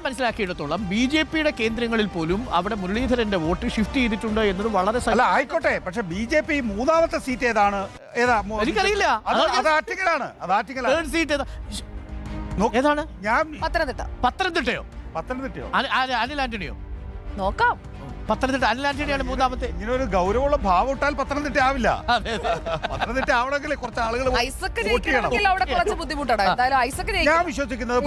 മനസ്സിലാക്കിയെടുത്തോളം BJP-യുടെ കേന്ദ്രങ്ങളിൽ പോലും അവിടെ മുരളീധരന്റെ വോട്ട് ഷിഫ്റ്റ് ചെയ്തിട്ടുണ്ട് എന്നത് വളരെ അല്ല ആയിക്കോട്ടെ, പക്ഷെ BJP മൂന്നാമത്തെ സീറ്റ് എനിക്കറിയില്ല. ഏതാണ്? പത്തനംതിട്ടയോ? അനിൽ ആന്റണിയോ? നോക്കാം. പത്തനംതിട്ട അനിൽ ആന്റണിയാണ് മൂന്നാമത്തെ. ഇങ്ങനെ ഒരു ഗൗരവമുള്ള ഭാവം ഇട്ടാൽ പത്തനംതിട്ട ആവില്ല. പത്തനംതിട്ട ആവണമെങ്കിൽ കുറച്ച് ആളുകൾ ഞാൻ വിശ്വസിക്കുന്നത്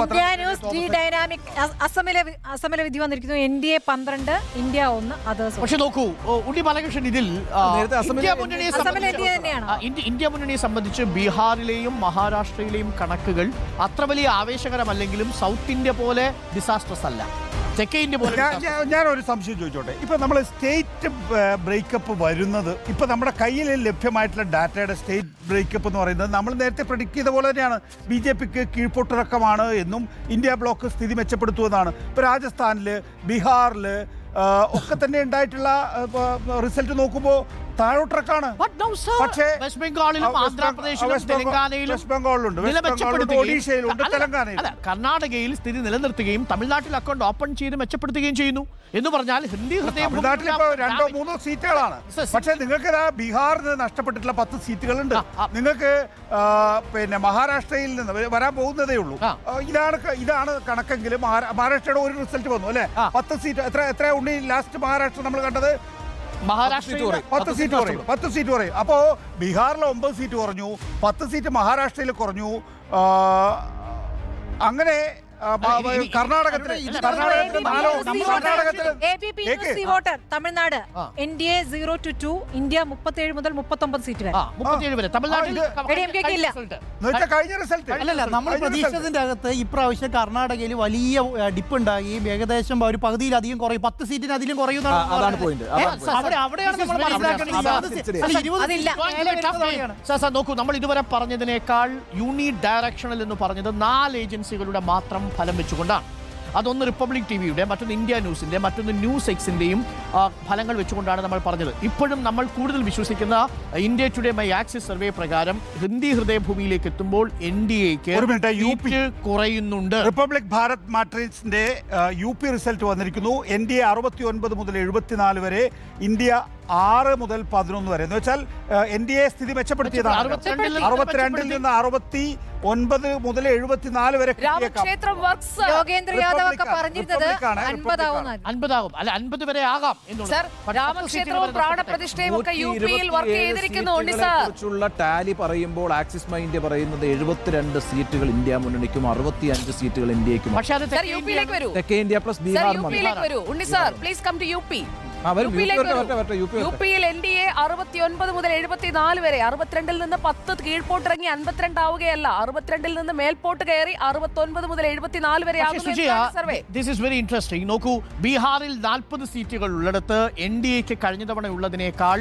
അസമിലെ വിധി വന്നിരിക്കുന്നു. NDA 12, India 1, others. പക്ഷെ നോക്കൂ ഉണ്ണി ബാലകൃഷ്ണൻ, ഇതിൽ ഇന്ത്യ മുന്നണിയെ സംബന്ധിച്ച് ബീഹാറിലെയും മഹാരാഷ്ട്രയിലെയും കണക്കുകൾ അത്ര വലിയ ആവേശകരമല്ലെങ്കിലും സൗത്ത് ഇന്ത്യ പോലെ ഡിസാസ്റ്റർസ് അല്ല. ഞാനൊരു സംശയം ചോദിച്ചോട്ടെ. ഇപ്പൊ നമ്മൾ സ്റ്റേറ്റ് ബ്രേക്കപ്പ് വരുന്നത് ഇപ്പൊ നമ്മുടെ കയ്യിൽ ലഭ്യമായിട്ടുള്ള ഡാറ്റയുടെ സ്റ്റേറ്റ് ബ്രേക്കപ്പ് എന്ന് പറയുന്നത് നമ്മൾ നേരത്തെ പ്രഡിക്റ്റ് ചെയ്ത പോലെ തന്നെയാണ്. BJP-ക്ക് കീഴ്പൊട്ടിറക്കമാണ് എന്നും ഇന്ത്യ ബ്ലോക്ക് സ്ഥിതി മെച്ചപ്പെടുത്തുമെന്നാണ്. ഇപ്പൊ രാജസ്ഥാനില്, ബീഹാറില് ഒക്കെ തന്നെ ഉണ്ടായിട്ടുള്ള റിസൾട്ട് നോക്കുമ്പോൾ താഴോട്ടിറക്കാണ്. പക്ഷേ വെസ്റ്റ് ബംഗാളിലും ആന്ധ്രാപ്രദേശിലും തെലങ്കാനയിലും ഒഡീഷയിലുണ്ട്, തെലങ്കാനയിലും. കർണാടകയിൽ സ്ഥിതി നിലനിർത്തുകയും തമിഴ്നാട്ടിൽ അക്കൗണ്ട് ഓപ്പൺ ചെയ്ത് മെച്ചപ്പെടുത്തുകയും ചെയ്യുന്നു എന്ന് പറഞ്ഞാൽ ഹിന്ദി തമിഴ്നാട്ടിൽ ഇപ്പോൾ 2-3 സീറ്റുകളാണ്. പക്ഷേ നിങ്ങൾക്ക് ബീഹാറിന് നഷ്ടപ്പെട്ടിട്ടുള്ള 10 സീറ്റുകളുണ്ട്. നിങ്ങൾക്ക് പിന്നെ മഹാരാഷ്ട്രയിൽ നിന്ന് വരാൻ പോകുന്നതേ ഉള്ളൂ. ഇതാണ് കണക്കെങ്കിലും മഹാരാഷ്ട്രയുടെ ഒരു റിസൾട്ട് വന്നു അല്ലെ. 10 സീറ്റ് എത്ര ഉണ്ണി ലാസ്റ്റ് മഹാരാഷ്ട്ര നമ്മൾ കണ്ടത്? 10 സീറ്റ് കുറയും. അപ്പോ ബീഹാറിൽ 9 സീറ്റ് കുറഞ്ഞു, 10 സീറ്റ് മഹാരാഷ്ട്രയിൽ കുറഞ്ഞു. അങ്ങനെ കർണാടകത്തിൽ തമിഴ്നാട് NDA 0 to 2, ഇന്ത്യ 37 മുതൽ 39 സീറ്റ് വരെ. കഴിഞ്ഞ റിസൾട്ട് നമ്മൾ പ്രതീക്ഷിച്ചതിന്റെ അകത്ത് ഇപ്രാവശ്യം കർണാടകയിൽ വലിയ ഡിപ്പ് ഉണ്ടാകുകയും ഏകദേശം ഒരു പകുതിയിലധികം കുറയും, 10 സീറ്റിനധികം കുറയുന്നതാണ് പോയിന്റ്. നോക്കൂ, നമ്മൾ ഇതുവരെ പറഞ്ഞതിനേക്കാൾ യൂണി ഡയറക്ഷണൽ എന്ന് പറഞ്ഞത് 4 ഏജൻസികളുടെ മാത്രം ഫലം വെച്ചുകൊണ്ടാണ്. അതൊന്ന് റിപ്പബ്ലിക് ടിവിയുടെ, മറ്റൊന്ന് ഇന്ത്യ ന്യൂസിന്റെ, മറ്റൊന്ന് ന്യൂസ് എക്സിന്റെയും ഫലങ്ങൾ വെച്ചുകൊണ്ടാണ് നമ്മൾ പറഞ്ഞത്. ഇപ്പോഴും നമ്മൾ കൂടുതൽ വിശ്വസിക്കുന്ന India today my axis survey പ്രകാരം ഹിന്ദി ഹൃദയഭൂമിയിലേക്ക് എത്തുമ്പോൾ NDAക്ക് കുറയുന്നുണ്ട്. റിപ്പബ്ലിക് ഭാരത് മാട്രിക്സിന്റെ UP റിസൾട്ട് വന്നിരിക്കുന്നു. NDA 69 മുതൽ 74 വരെ, ഇന്ത്യ 6 മുതൽ 11 വരെ. എന്ന് വെച്ചാൽ NDA സ്ഥിതി മെച്ചപ്പെടുത്തിയതാണ്. 62-ൽ നിന്ന് 69 മുതൽ 74 വരെ. യോഗേന്ദ്ര യാദവ് ഒക്കെ പറഞ്ഞിരുന്നത് 50 ആകും, അല്ല 50 വരെ ആകാം. രാമക്ഷേത്രവും പ്രാണപ്രതിഷ്ഠയും ഒക്കെ UP-ൽ വർക്ക് ചെയ്തിരിക്കുന്നു. ടാലി പറയുമ്പോൾ ആക്സിസ് മൈൻഡ് പറയുന്നത് 72 സീറ്റുകൾ ഇന്ത്യ മുന്നണിക്കും 65 സീറ്റുകൾ ഇന്ത്യക്കും. തെക്കേ India plus Bihar. Unni sir, please come to UP. UP-ൽ NDA 69 മുതൽ 74 വരെ, 62-ൽ നിന്ന് 10 കീഴ്പോട്ടിറങ്ങി 52 ആവുകയല്ല, 62-ൽ നിന്ന് മേൽപോട്ട് കയറി 69 മുതൽ 74 വരെ survey. This is very interesting. നോക്കൂ, ബീഹാറിൽ 40 സീറ്റുകൾ ഉള്ളിടത്ത് NDAക്ക് കഴിഞ്ഞ തവണ ഉള്ളതിനേക്കാൾ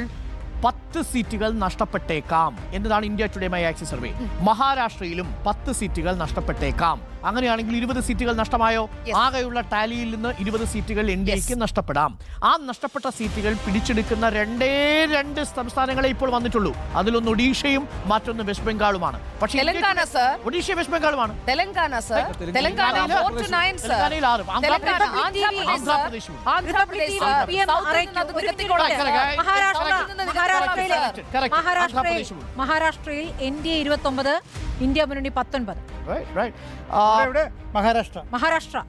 10 സീറ്റുകൾ നഷ്ടപ്പെട്ടേക്കാം എന്നതാണ് India today my axis survey. മഹാരാഷ്ട്രയിലും 10 സീറ്റുകൾ നഷ്ടപ്പെട്ടേക്കാം. അങ്ങനെയാണെങ്കിൽ 20 സീറ്റുകൾ നഷ്ടമായോ? ആകെയുള്ള ടാലിയിൽ നിന്ന് 20 സീറ്റുകൾ NDAക്ക് നഷ്ടപ്പെടാം. ആ നഷ്ടപ്പെട്ട സീറ്റുകൾ പിടിച്ചെടുക്കുന്ന 2 സംസ്ഥാനങ്ങളെ ഇപ്പോൾ വന്നിട്ടുള്ളൂ. അതിലൊന്ന് ഒഡീഷയും മറ്റൊന്ന് വെസ്റ്റ് ബംഗാളുമാണ്. പക്ഷേ ഒഡീഷ വെസ്റ്റ് ബംഗാളുമാണ്. മഹാരാഷ്ട്രയിൽ NDA 29, ഇന്ത്യ മുന്നണി 19. മഹാരാഷ്ട്ര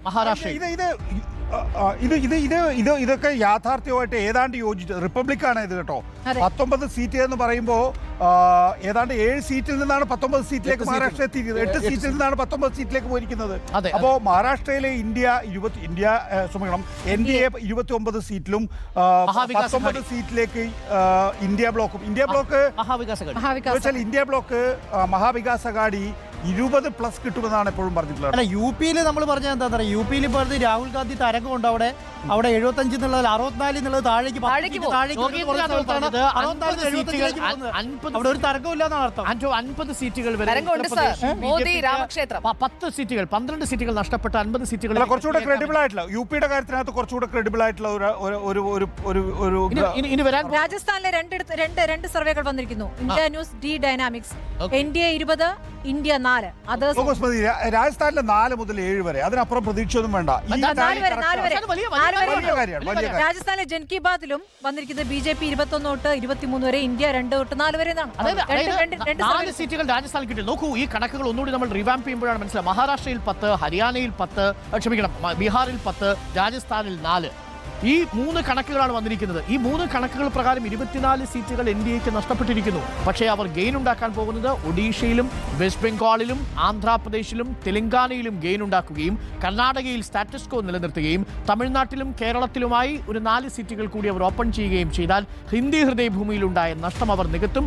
ഇതൊക്കെ യാഥാർത്ഥ്യമായിട്ട് ഏതാണ്ട് യോജിച്ച് റിപ്പബ്ലിക്കാണ് ഇത് കേട്ടോ. 19 സീറ്റ് എന്ന് പറയുമ്പോൾ ഏതാണ്ട് 7 സീറ്റിൽ നിന്നാണ് 19 സീറ്റിലേക്ക് മഹാരാഷ്ട്ര എത്തിയിരിക്കുന്നത്. 8 സീറ്റിൽ നിന്നാണ് 19 സീറ്റിലേക്ക് പോയിരിക്കുന്നത്. അപ്പോൾ മഹാരാഷ്ട്രയിലെ NDA 29 സീറ്റിലും 19 സീറ്റിലേക്ക് ഇന്ത്യ ബ്ലോക്ക് മഹാവികാസ് അഘാടി 20+ കിട്ടുമെന്നാണ് എപ്പോഴും പറഞ്ഞിട്ടുള്ളത്. UP-ൽ നമ്മൾ പറഞ്ഞത് എന്താ പറയുക, UP-ൽ പറഞ്ഞത് രാഹുൽ ഗാന്ധി തരംഗമുണ്ട് അവിടെ. അവിടെ 75 എന്നുള്ളത് 64 എന്നുള്ളത് താഴേക്ക് താഴേക്ക് പോകും. അവിടെ ഒരു തർക്കമില്ലാന്നാണ് അർത്ഥം. 50 സീറ്റുകൾ വരെ തരംഗമുണ്ട് സർ. മോദി രാമക്ഷേത്രം 10 സീറ്റുകൾ 12 സീറ്റുകൾ നഷ്ടപ്പെട്ട 50 സീറ്റുകൾ അല്ല, കുറച്ചുകൂടെ ക്രെഡിബിൾ ആയിട്ടുള്ള യുപിയുടെ കാര്യത്തിനകത്ത് കുറച്ചുകൂടെ ക്രെഡിബിൾ ആയിട്ടുള്ള ഒരു ഇനി വരാൻ രാജസ്ഥാനിലെ രണ്ട് സർവേകൾ വന്നിരിക്കുന്നു. India news D dynamics. NDA 20, India 4. Others സുഗസ്മതി, രാജസ്ഥാനിലെ 4 മുതൽ 7 വരെ, അതിനപ്പുറം പ്രതീക്ഷയൊന്നും വേണ്ട. ഈ നാല് വരെ. വലിയ കാര്യമാണ്, വലിയ കാര്യം. രാജസ്ഥാനിലെ ജൻ കി ബാത്തിലും വന്നിരിക്കുന്നത് BJP 21 തൊട്ട് 23 വരെ, ഇന്ത്യ 2 തൊട്ട് 4 വരെ എന്നാണ്. രണ്ട് 4 സീറ്റുകൾ രാജസ്ഥാനിൽ കിട്ടി. നോക്കൂ, ഈ കണക്കുകൾ ഒന്നുകൂടി നമ്മൾ റിവാമ്പ് ചെയ്യുമ്പോഴാണ് മനസ്സിലായത്. മഹാരാഷ്ട്രയിൽ 10, ഹരിയാനയിൽ 10, ക്ഷമിക്കണം, ബീഹാറിൽ 10, രാജസ്ഥാനിൽ 4. ഈ 3 കണക്കുകളാണ് വന്നിരിക്കുന്നത്. ഈ 3 കണക്കുകൾ പ്രകാരം 24 സീറ്റുകൾ NDAക്ക് നഷ്ടപ്പെട്ടിരിക്കുന്നു. പക്ഷേ അവർ ഗെയിൻ ഉണ്ടാക്കാൻ പോകുന്നത് ഒഡീഷയിലും വെസ്റ്റ് ബംഗാളിലും ആന്ധ്രാപ്രദേശിലും തെലങ്കാനയിലും ഗെയിൻ ഉണ്ടാക്കുകയും കർണാടകയിൽ സ്റ്റാറ്റസ് കോ നിലനിർത്തുകയും തമിഴ്നാട്ടിലും കേരളത്തിലുമായി ഒരു 4 സീറ്റുകൾ കൂടി അവർ ഓപ്പൺ ചെയ്യുകയും ചെയ്താൽ ഹിന്ദി ഹൃദയഭൂമിയിലുണ്ടായ നഷ്ടം അവർ നികത്തും.